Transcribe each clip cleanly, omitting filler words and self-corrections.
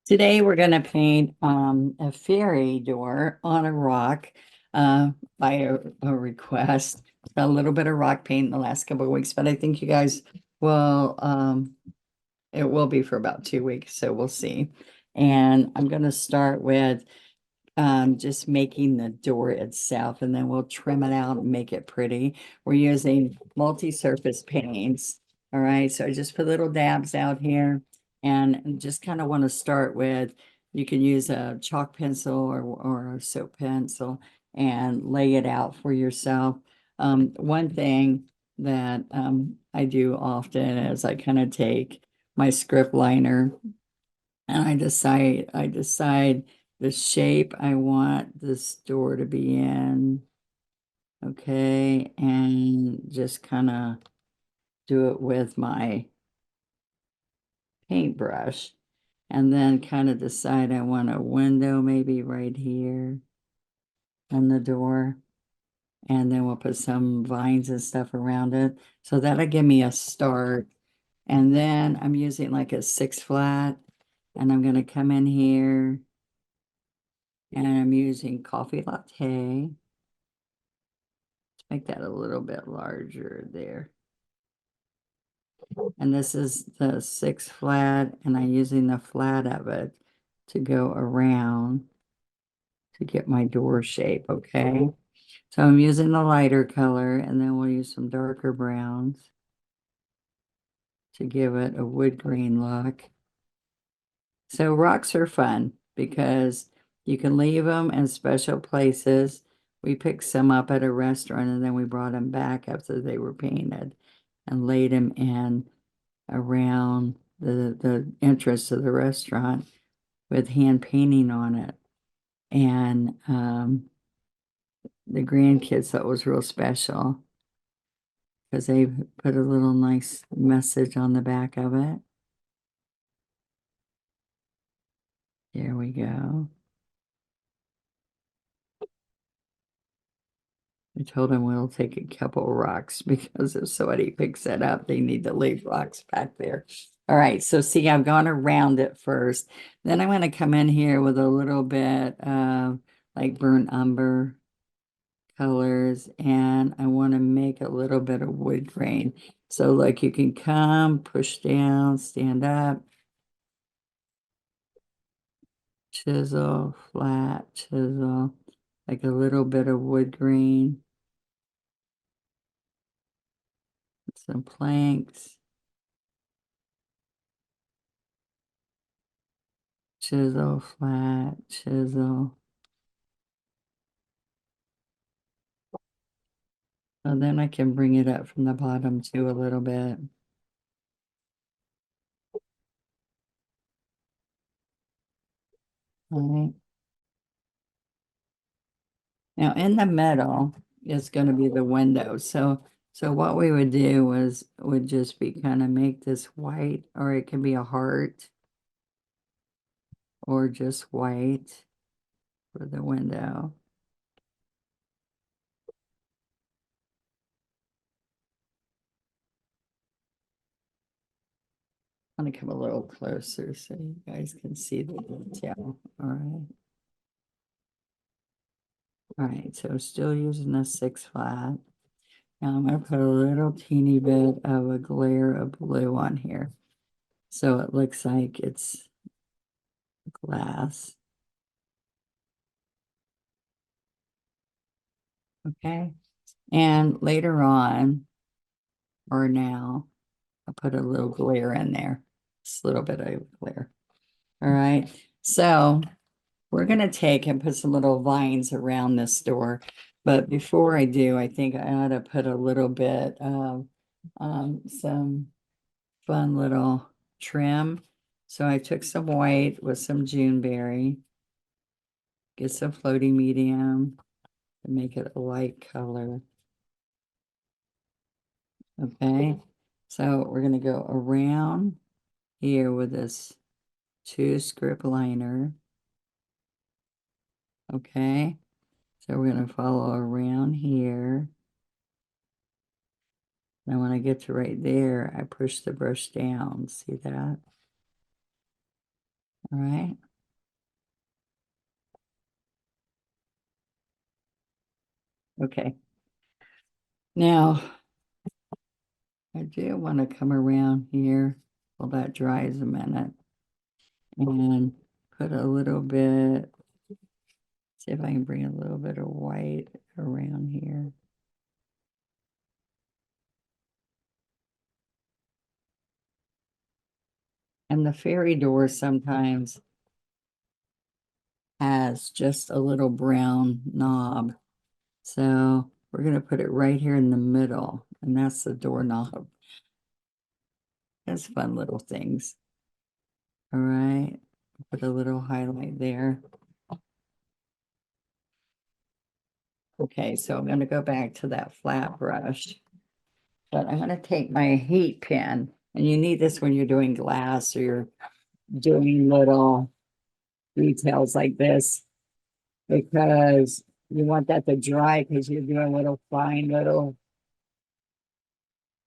Today we're going to paint a fairy door on a rock by a request. A little bit of rock paint in the last couple of weeks, but I think you guys will it will be for about 2 weeks, so we'll see. And I'm going to start with just making the door itself, and then we'll trim it out and make it pretty. We're using multi-surface paints. All right, so I just put little dabs out here and just kind of want to start with, you can use a chalk pencil or a soap pencil and lay it out for yourself. One thing that I do often is I kind of take my script liner and I decide the shape I want this door to be in. Okay, and just kind of do it with my paintbrush. And then kind of decide I want a window maybe right here on the door. And then we'll put some vines and stuff around it. So that'll give me a start. And then I'm using like a 6 flat, and I'm going to come in here and I'm using coffee latte. Make that a little bit larger there. And this is the 6 flat, and I'm using the flat of it to go around to get my door shape, okay? So I'm using the lighter color, and then we'll use some darker browns to give it a wood grain look. So rocks are fun because you can leave them in special places. We picked some up at a restaurant, and then we brought them back after they were painted and laid them in around the entrance to the restaurant with hand painting on it. And the grandkids thought it was real special because they put a little nice message on the back of it. There we go. I told him we'll take a couple of rocks because if somebody picks that up, they need to leave rocks back there. All right, so see, I've gone around it first. Then I'm going to come in here with a little bit of like burnt umber colors, and I want to make a little bit of wood grain. So like you can come, push down, stand up, chisel, flat, chisel, like a little bit of wood grain. Some planks, chisel, flat, chisel. And then I can bring it up from the bottom too a little bit. All right. Now in the middle is going to be the window. So what we would do would just be kind of make this white, or it can be a heart or just white for the window. I'm going to come a little closer so you guys can see the detail. All right. All right, so still using a 6 flat. Now I'm going to put a little teeny bit of a glare of blue on here. So it looks like it's glass. Okay. And later on, or now, I'll put a little glare in there. Just a little bit of glare. All right. So we're going to take and put some little vines around this door. But before I do, I think I ought to put a little bit of some fun little trim. So I took some white with some Juneberry, get some floating medium to make it a light color. Okay, so we're going to go around here with this 2 script liner. Okay, so we're going to follow around here. And when I get to right there, I push the brush down. See that? All right. Okay. Now, I do want to come around here while that dries a minute and put a little bit, see if I can bring a little bit of white around here. And the fairy door sometimes has just a little brown knob. So we're going to put it right here in the middle, and that's the doorknob. That's fun little things. All right. Put a little highlight there. Okay, so I'm going to go back to that flat brush, but I'm going to take my heat pen, and you need this when you're doing glass or you're doing little details like this, because you want that to dry because you're doing little fine little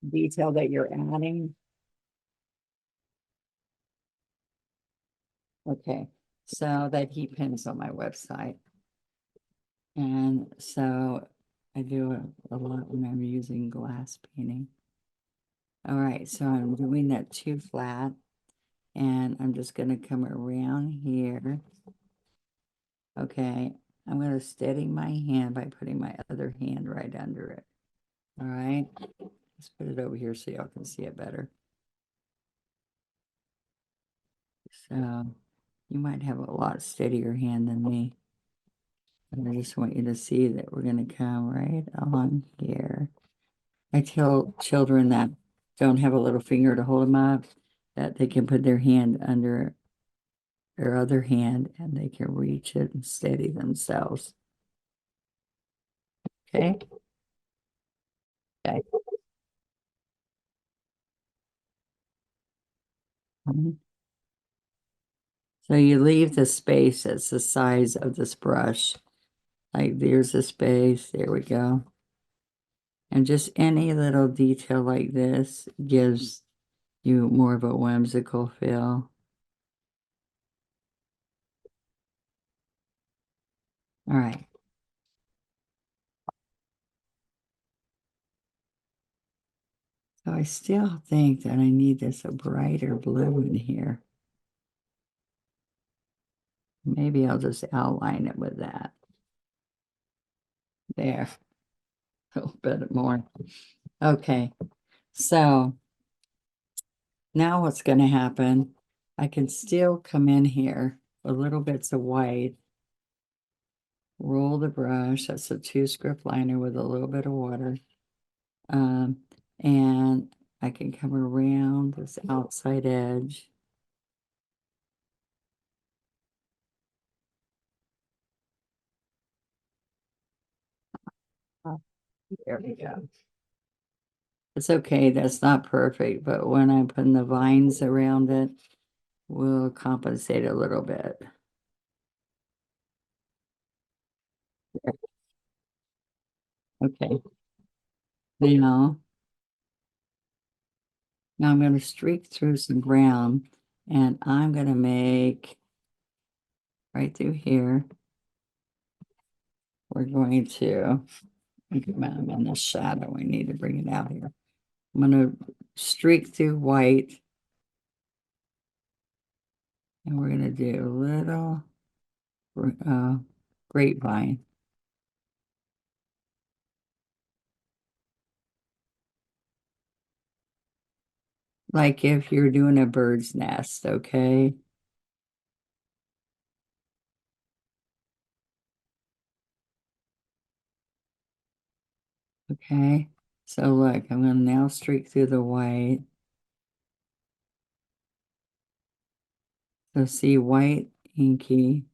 detail that you're adding. Okay, so that heat pen's on my website. And so I do a lot when I'm using glass painting. All right, so I'm doing that too flat, and I'm just going to come around here. Okay, I'm going to steady my hand by putting my other hand right under it. All right, let's put it over here so y'all can see it better. So you might have a lot steadier hand than me. And I just want you to see that we're going to come right along here. I tell children that don't have a little finger to hold them up, that they can put their hand under their other hand and they can reach it and steady themselves. Okay. Okay. So you leave the space that's the size of this brush. Like there's a space. There we go. And just any little detail like this gives you more of a whimsical feel. All right. So I still think that I need this a brighter blue in here. Maybe I'll just outline it with that. There. A little bit more. Okay. So now what's going to happen? I can still come in here with little bits of white, roll the brush. That's a 2 script liner with a little bit of water. And I can come around this outside edge. Oh, there we go. It's okay, that's not perfect, but when I'm putting the vines around it, we'll compensate a little bit. Okay, now, now I'm going to streak through some brown, and I'm going to make right through here. We're going to, I'm in the shadow, we need to bring it out here. I'm going to streak through white, and we're going to do a little grapevine. Like if you're doing a bird's nest, okay? Okay, so look, I'm going to now streak through the white. So see white, inky.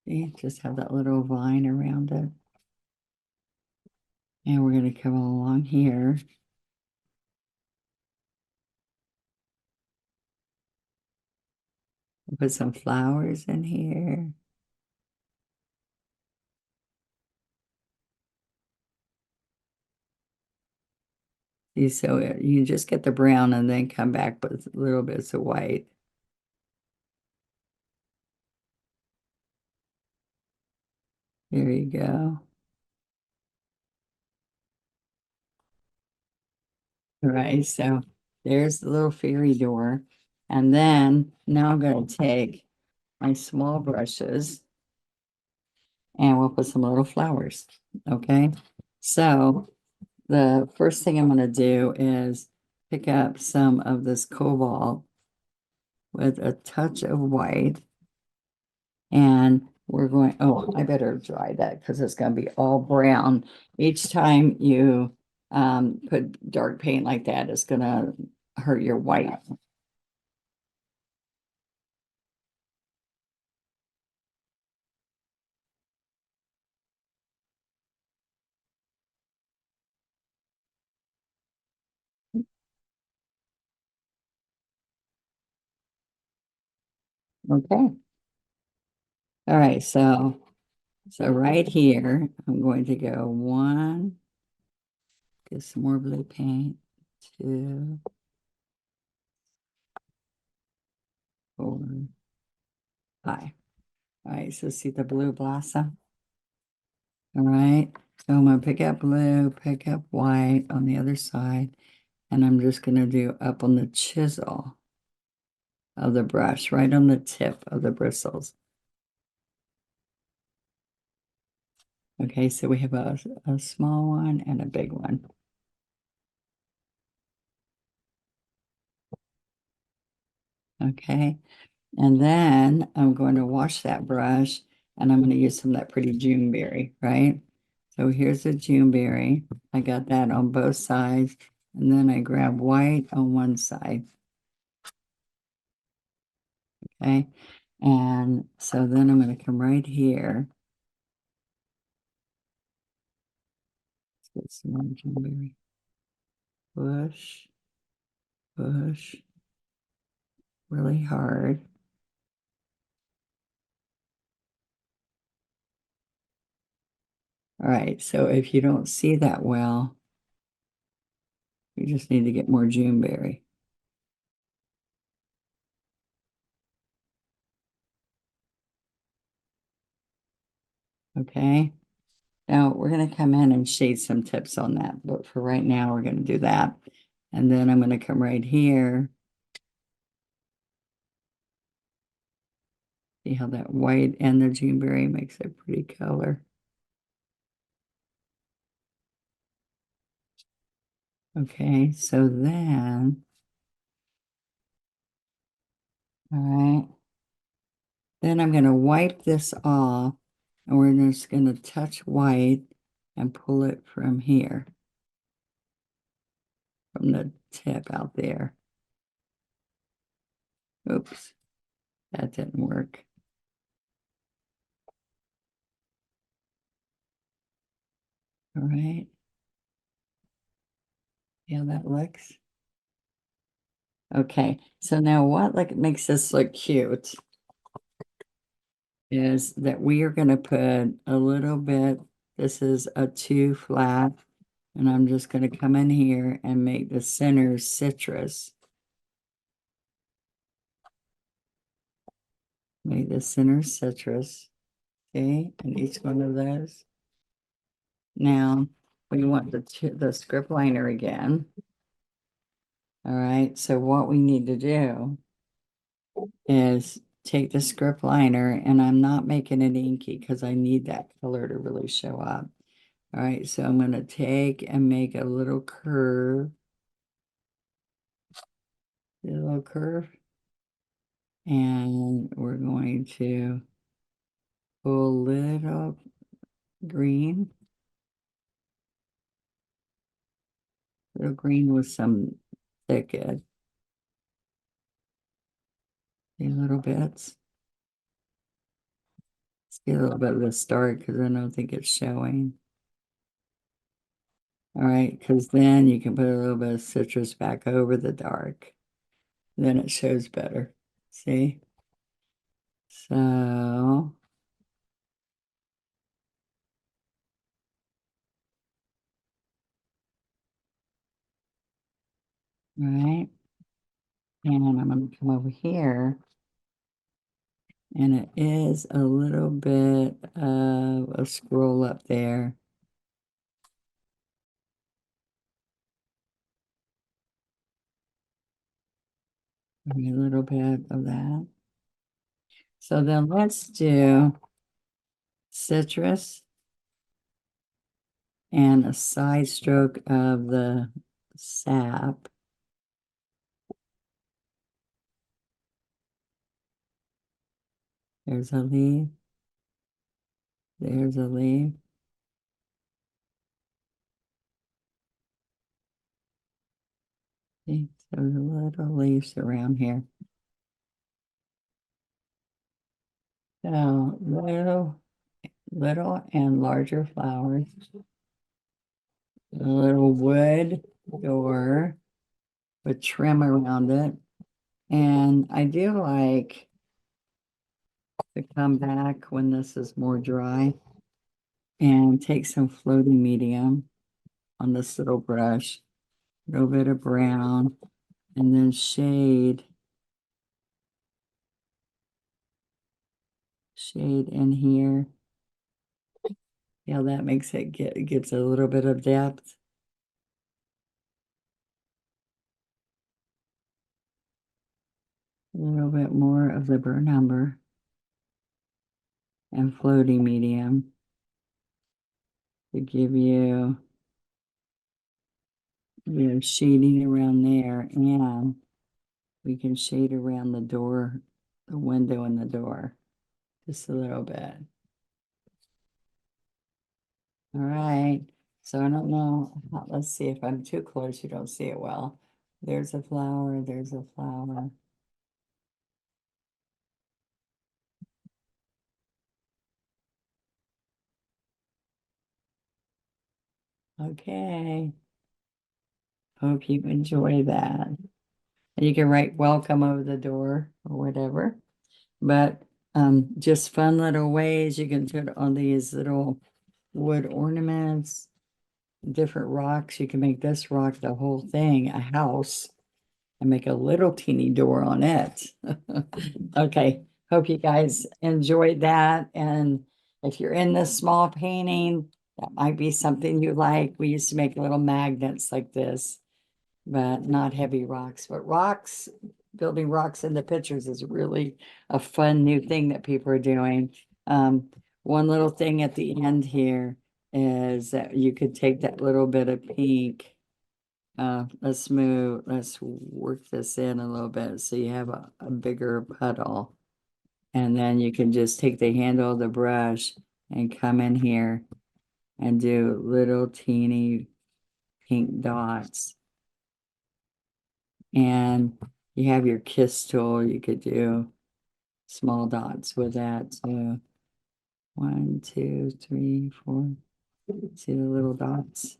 See, just have that little vine around it. And we're going to come along here. Put some flowers in here. See, so you just get the brown and then come back with little bits of white. There you go. All right, so there's the little fairy door. And then now I'm going to take my small brushes and we'll put some little flowers. Okay, so the first thing I'm going to do is pick up some of this cobalt with a touch of white. And we're going, oh, I better dry that because it's going to be all brown. Each time you put dark paint like that, it's going to hurt your white. Okay. All right. So right here, I'm going to go one, get some more blue paint, two, four, five. All right. So see the blue blossom. All right. So I'm going to pick up blue, pick up white on the other side, and I'm just going to do up on the chisel of the brush, right on the tip of the bristles. Okay, so we have a small one and a big one. Okay, and then I'm going to wash that brush and I'm going to use some of that pretty Juneberry, right? So here's the Juneberry. I got that on both sides. And then I grab white on one side. Okay, and so then I'm going to come right here. Let's get some more Juneberry. Push, push, really hard. All right, so if you don't see that well, you just need to get more Juneberry. Okay, now we're going to come in and shade some tips on that, but for right now, we're going to do that. And then I'm going to come right here. See how that white and the Juneberry makes a pretty color. Okay, so then, all right, then I'm going to wipe this off and we're just going to touch white and pull it from here, from the tip out there. Oops, that didn't work. All right. See how that looks? Okay, so now what like makes this look cute is that we are going to put a little bit, this is a 2 flat, and I'm just going to come in here and make the center citrus. Make the center citrus, okay, and each one of those. Now, we want the script liner again. All right, so what we need to do is take the script liner, and I'm not making it inky because I need that color to really show up. All right, so I'm going to take and make a little curve. A little curve. And we're going to pull a little green. Little green with some thicket. A little bits. Let's get a little bit of the start because I don't think it's showing. All right, because then you can put a little bit of citrus back over the dark. Then it shows better. See? So, right? And I'm going to come over here, and it is a little bit of a scroll up there. Maybe a little bit of that. So then let's do citrus and a side stroke of the sap. There's a leaf. There's a leaf. See, so there's little leaves around here. So little and larger flowers. A little wood door with trim around it. And I do like to come back when this is more dry and take some floating medium on this little brush, a little bit of brown, and then shade in here. Yeah, that makes it gives a little bit of depth. A little bit more of the burnt umber and floating medium to give you shading around there, and we can shade around the door, the window and the door, just a little bit. All right, so I don't know, let's see if I'm too close, you don't see it well. There's a flower, there's a flower. Okay, hope you enjoy that. And you can write welcome over the door or whatever. But just fun little ways you can put on these little wood ornaments, different rocks. You can make this rock the whole thing a house and make a little teeny door on it. Okay, hope you guys enjoyed that. And if you're in this small painting, that might be something you like. We used to make little magnets like this, but not heavy rocks. But rocks, building rocks into pictures is really a fun new thing that people are doing. One little thing at the end here is that you could take that little bit of pink. Let's work this in a little bit so you have a bigger puddle. And then you can just take the handle of the brush and come in here and do little teeny pink dots. And you have your kiss tool, you could do small dots with that. So 1, 2, 3, 4. See the little dots?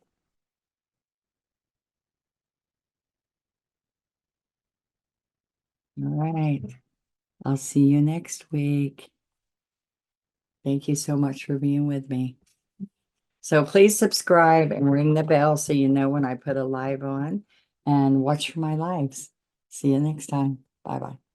All right. I'll see you next week. Thank you so much for being with me. So please subscribe and ring the bell so you know when I put a live on, and watch for my lives. See you next time. Bye-bye.